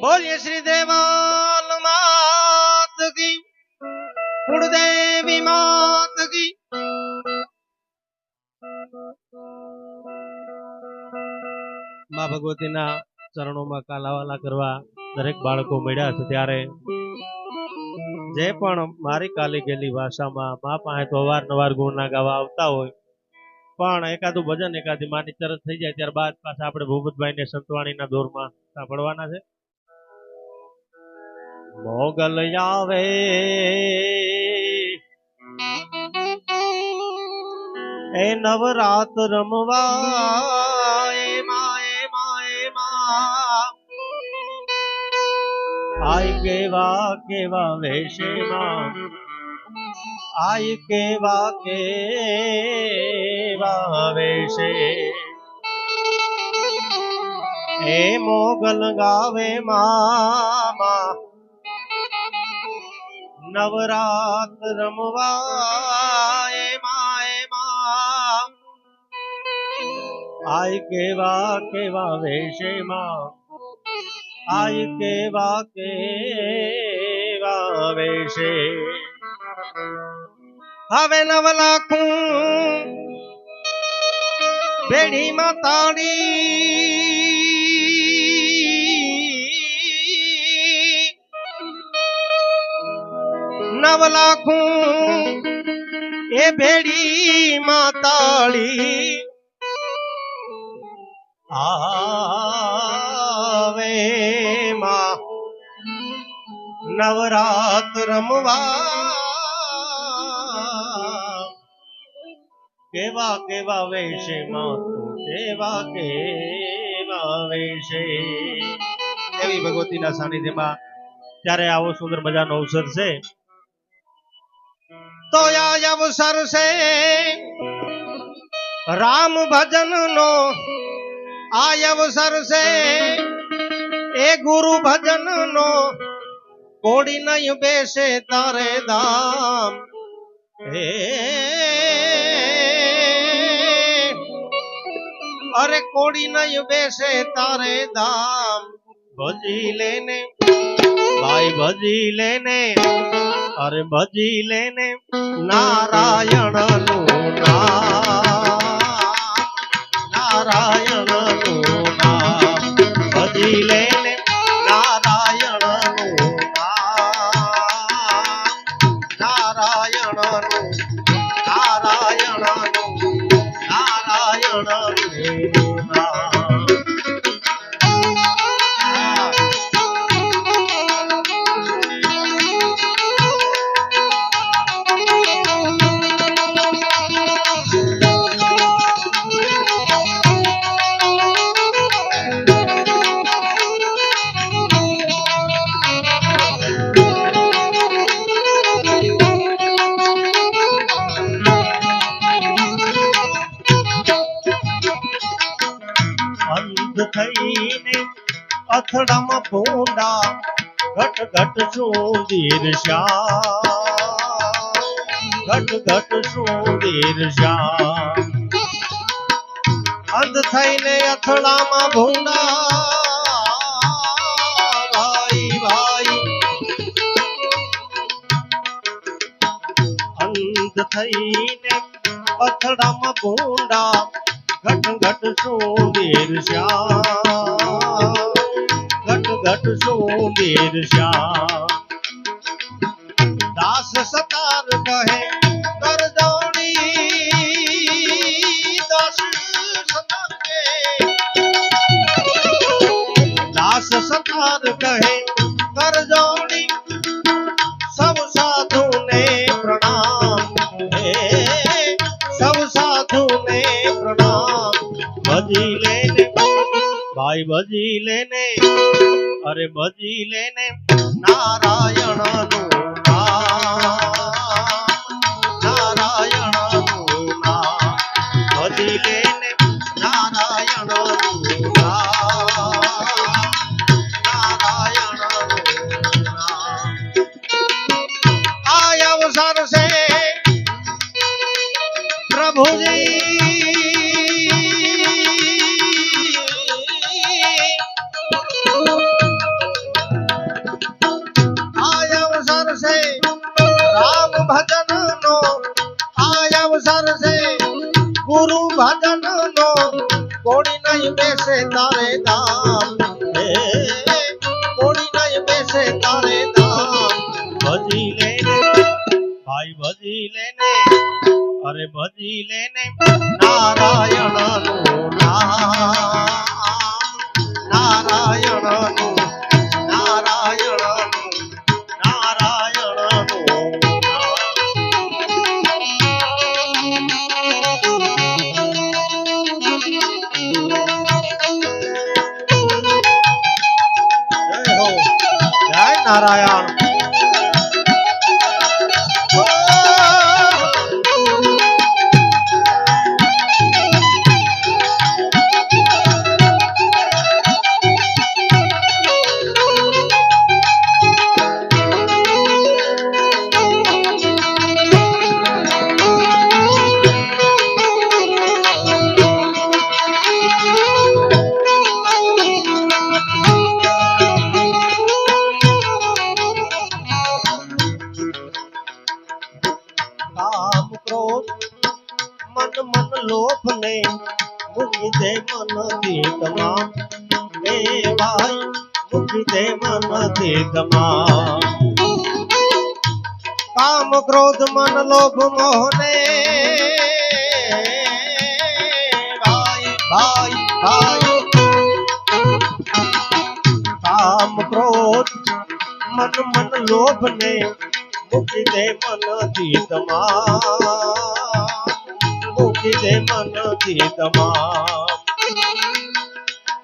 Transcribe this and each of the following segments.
बोलिए श्री देवाल मात की, कुलदेवी मात की। मां भगवतीना ચરણોમાં કાલાવાલા કરવા દરેક બાળકો મળ્યા છે ત્યારે જે પણ મારી કાલી ગયેલી ભાષામાં મા પાસે તો અવારનવાર ગુણના ગાવા આવતા હોય, પણ એકાદું ભજન એકાદી માની ચરત થઈ જાય ત્યારબાદ પાછા આપણે ભૂપતભાઈને સંતવાણીના દોરમાં સાંભળવાના છે। મોગલ આવે એ નવરાત રમવા આઈ કેવા કેવા વેશમાં, આઈ કેવા કેવા વેશે એ મોગલ ગાવે મામા નવરાત રમવા આઈ કેવા કેવા વેશમાં, આઈ કેવા કેવા વેશે। હવે 9 લાખું બેડીમાં તાળી, 9 લાખું એ બેડીમાં તાળી આવે માં નવરાત રમવા કેવા કેવા વેશે માં કેવા કેવા વેશે। એવી ભગવતીના સાનિધ્યમાં ત્યારે આવો સુંદર મજાનો અવસર છે, તો આ અવસર છે રામ ભજન નો, આ અવસર છે એ ગુરુ ભજન નો, કોડી નહીં બેસે તારે ધામ હે, અરે કોડી નહીં બેસે તારે ધામ। ભજી લેને ભાઈ ભજી લેને, અરે ભજી લેને નારાયણ નું નામ, નારાયણ નું નામ ભજી લેને નારાયણ નું નામ, નારાયણ નું નારાયણ નું નારાયણ નું નામ। થઈને અથડામાં ભૂંડા ઘટ ઘટ સુંદર શ્યામ, ઘટ ઘટ સુંદર શ્યામ। અંધ થઈને અથડામાં ભૂંડા ભાઈ ભાઈ, અંધ થઈને અથડામાં ભૂંડા ઘટ ઘટ સુંદર શ્યામ, ઘટ ઘટ સુંદર શ્યામ। દાસ સતાર કહે કર જોડી, દાસ સતાર કહે, દાસ સતાર કહે કર જોડી, સૌ સાધુ ને પ્રણામ હે, સૌ સાધુ ને પ્રણામ। ભજી લેને ભાઈ ભજી લેને, અરે ભજી લેને નારાયણ નું નામ, નારાયણ નું નામ ભજી લેને નારાયણ નું નામ, નારાયણ નું નામ। આ અવસર છે પ્રભુજી ભજન નો કોડી નહીં બેસે તારે દામ હે કોડી નહીં બેસે તારે દામ ભજી લેને ભાઈ ભજી લેને અરે ભજી લેને નારાયણ નું નામ નારાયણ નું નારાયણ નું નારાયણ નું જય હો જય નારાયણ काम क्रोध मन मन लोभ ने मुझी दे मन दीकमा हे भाई मुझी दे मन दीकमा काम क्रोध मन लोभ मोह ने भाई भाई भाई काम क्रोध मन मन लोभ ने मुक्ति दे मन दीतमा मुक्ति दे मन दीतमा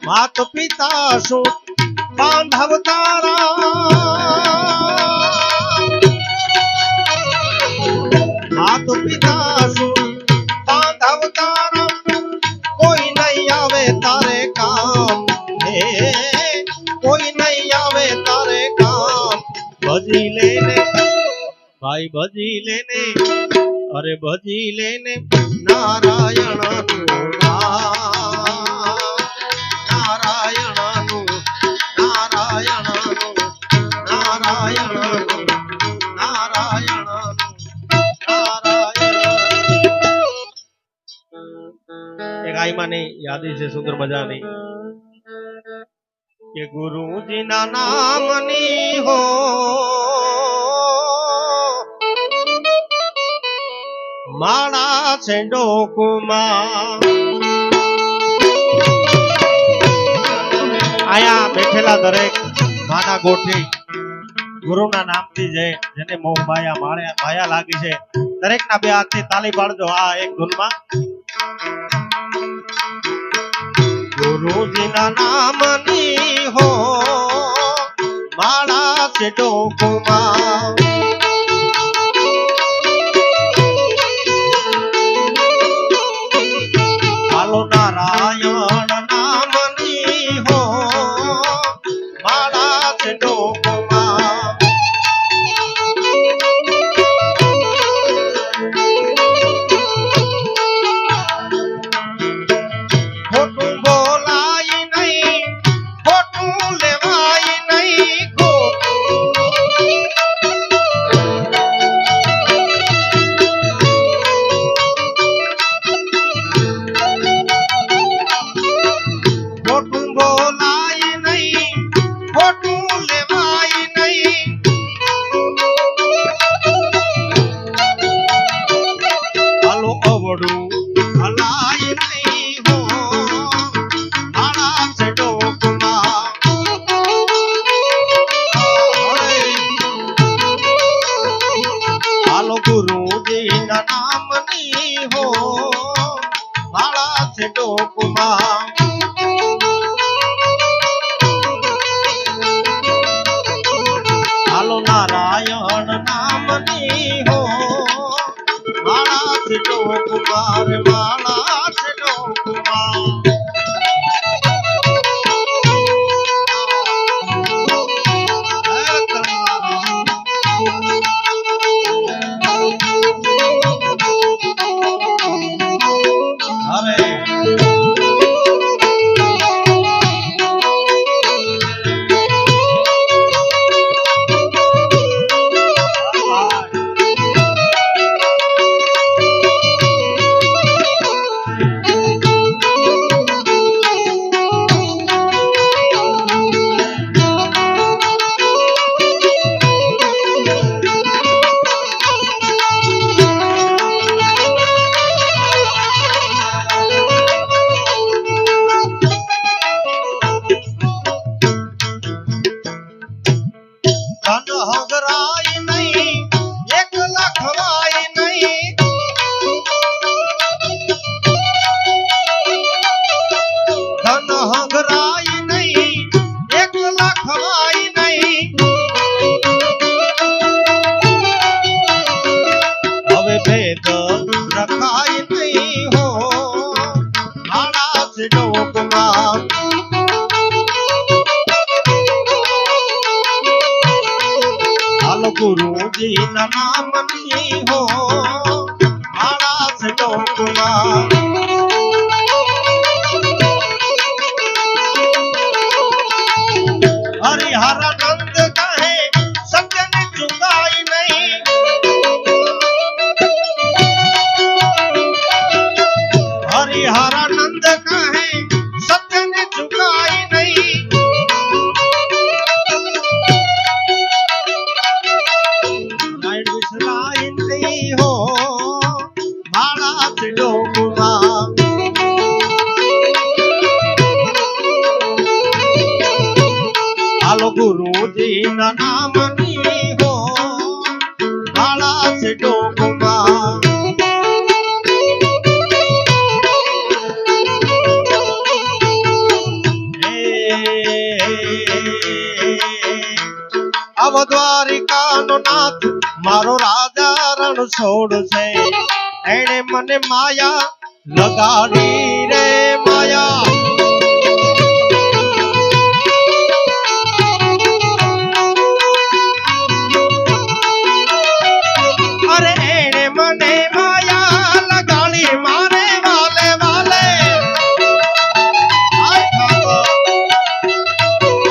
मात पिता सुत बांधव तारा मात पिता सुत बांधव तारा कोई नहीं आवे तारे काम हे कोई नहीं आवे तारे काम भजी लेने भाई भजी लेने अरे भजी लेने नारायण नारायण नारायण नारायण नारायण एक आई मानी यादी से सुंदर मजा नहीं कि गुरु जी ना नाम नी हो माड़ा से डोकुमा आया बैठेला दरेक माना गोठी गुरुना नामथी जे जेने मोह माया माया लागी छे दरेक ना बे हाथथी ताली पाडजो आ एक धूનમાં गुरुजीना नामनी हो माड़ा से डोकुमा नारायण नामनी हो माला से डोकुमा खोटू बोलाई नहीं खोटू लेवाई नहीं खोटू રખાય નહીં હવે ભેદ રખાય નહીં હો મારા છે ડોકમાં હાલો ગુરુજી ના નામની હો મારા છે ડોકમાં हरिहरानंद कहे सज्जन चुकाई नहीं हरिहरानंद कहे सज्जन चुकाई नहीं लाइन विसराई नहीं हो भाड़ा से डोकुमा हालो गुरुजी ना नामनी हो भाड़ा से डोकुमा अब द्वारिका नो नाथ मारो राजा रण छोड़ से एने मने माया लगाड़ी रे माया अरे एने मने माया लगाड़ी मारे वाले वाले आय खाबो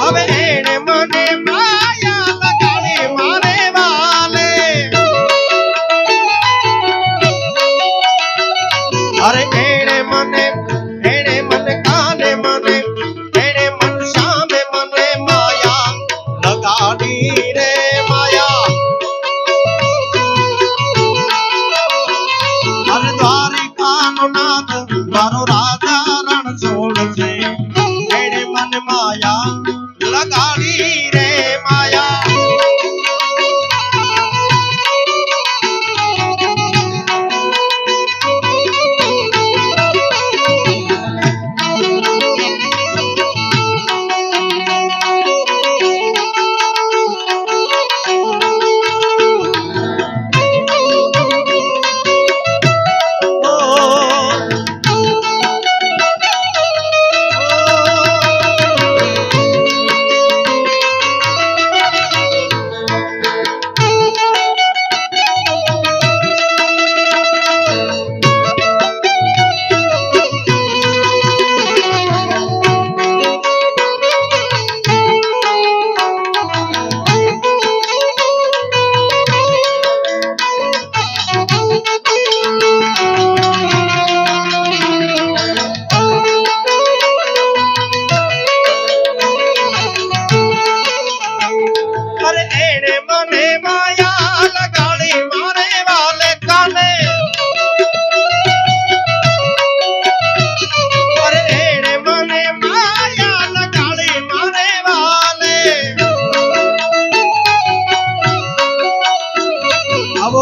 હવે એણે મને માયા લગાડી મારે વાલે અરે એણે મને કાને મને એણે મન સામે મને માયા લગાડી રે માયા અરે દ્વારિકાનો નાથ મારો રાજા રણ છોડ છે એણે મને માયા लगाड़ी रे माया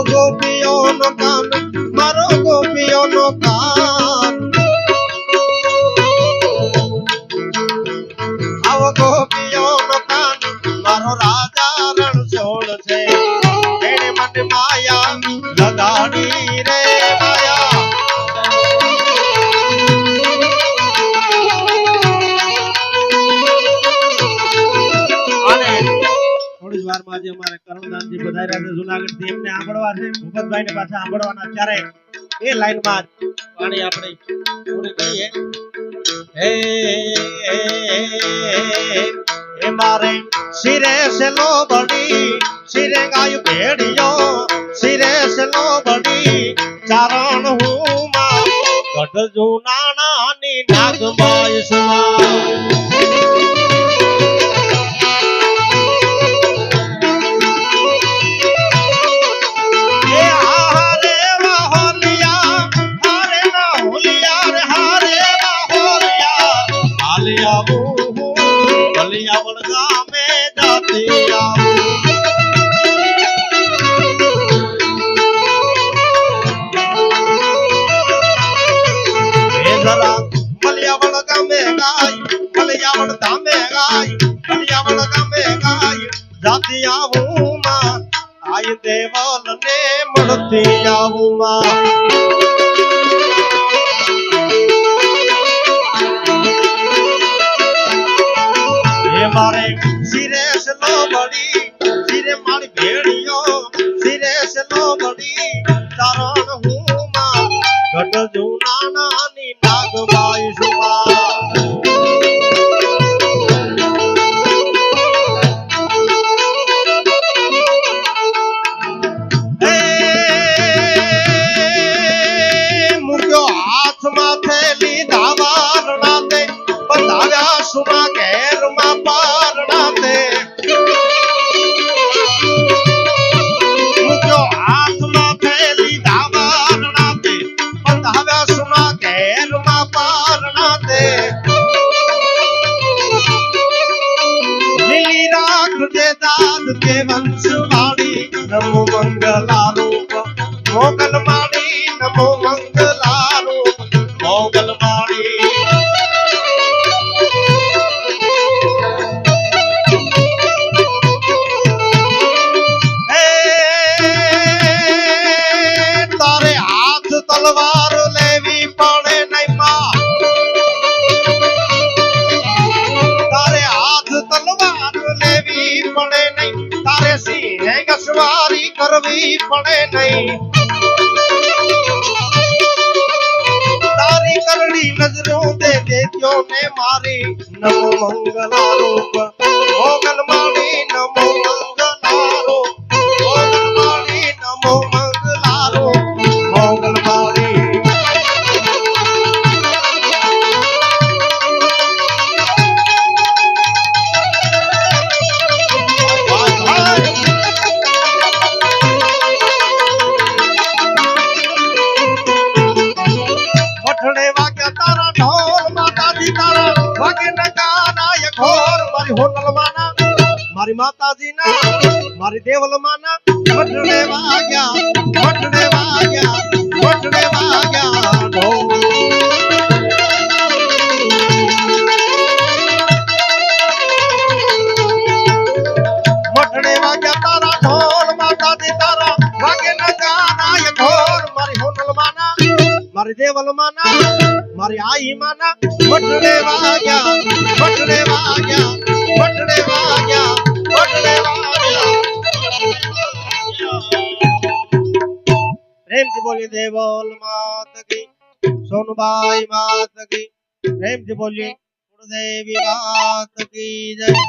ગોપીઓનો કાન મારો ગોપીઓનો કાન આવો ગોપીઓનો કાન મારો રાજા રણ છોડ છે એને મને માયા લગાડી રે માયા અને થોડી વાર માં જે અમારે કરણદાનજી પધાર્યા છે જુનાગઢ થી એમને સાંભળવા છે ભૂપતભાઈ ને પાછા સાંભળવાના ત્યારે એ લાઈન માં પાણી આપણે પૂરી કહીએ હે મારે સિરે સે લો બડી સિરે ગાય ભેડિયો સિરે સે લો બડી ચારણ હું માં ગઢ જુનાના ની નાગમાય સુમા મલિયાવળ ગામે ગાય મલિયાવળ ધામે ગાય મલિયાવળ ગામે જાતી આવું માં આય દેવલ ને મળતી આવું માં એ મારે શિરે સલો બડી શિરે મારી ભેડિયો શિરે સલો બડી ચારણ હું માં ઘટ જૂના નાની નાગબાઈ સુમા સુમા ઘેર માં પારણા તે મુજો હાથમાં થેલી ધાવારણા તે બંધાવ્યા સુમા ઘેર માં પારણા તે લીલી રાખજે દાદ કે વંશવાળી નમો મંગલા રૂપ મોગલ માળી નમો મંગલા રૂપ મોગલ માળી તલવાર લેવી પડે નહીં માં તારે હાથ તલવાર લેવી પડે નહીં તારે સિંહે ગસવારી કરવી પડે નહીં તારી કરડી નજરો દે દેત્યો ને મારી નમો મંગલા રૂપ મોગલ માળી નમો મંગલા રૂપ મોગલ માળી નમો મંગલા રૂપ મોગલ મારી માતાજી ના મારી દેવલ માના મઠડે વાગ્યા મઠડે વાગ્યા મઠડે વાગ્યા મઠડે વાગ્યા તારા ઢોલ માતાજી તારા વાગે ન ગાનાય ઢોલ મારી હોનલ માના મારી દેવલ માના મારી આઈ માના મઠડે વાગ્યા મઠડે વાગ્યા મઠડે વાગ્યા પ્રેમથી બોલી દેવલ માત કી સોનબાઈ માત કી પ્રેમથી બોલી કુળદેવી માત કી જય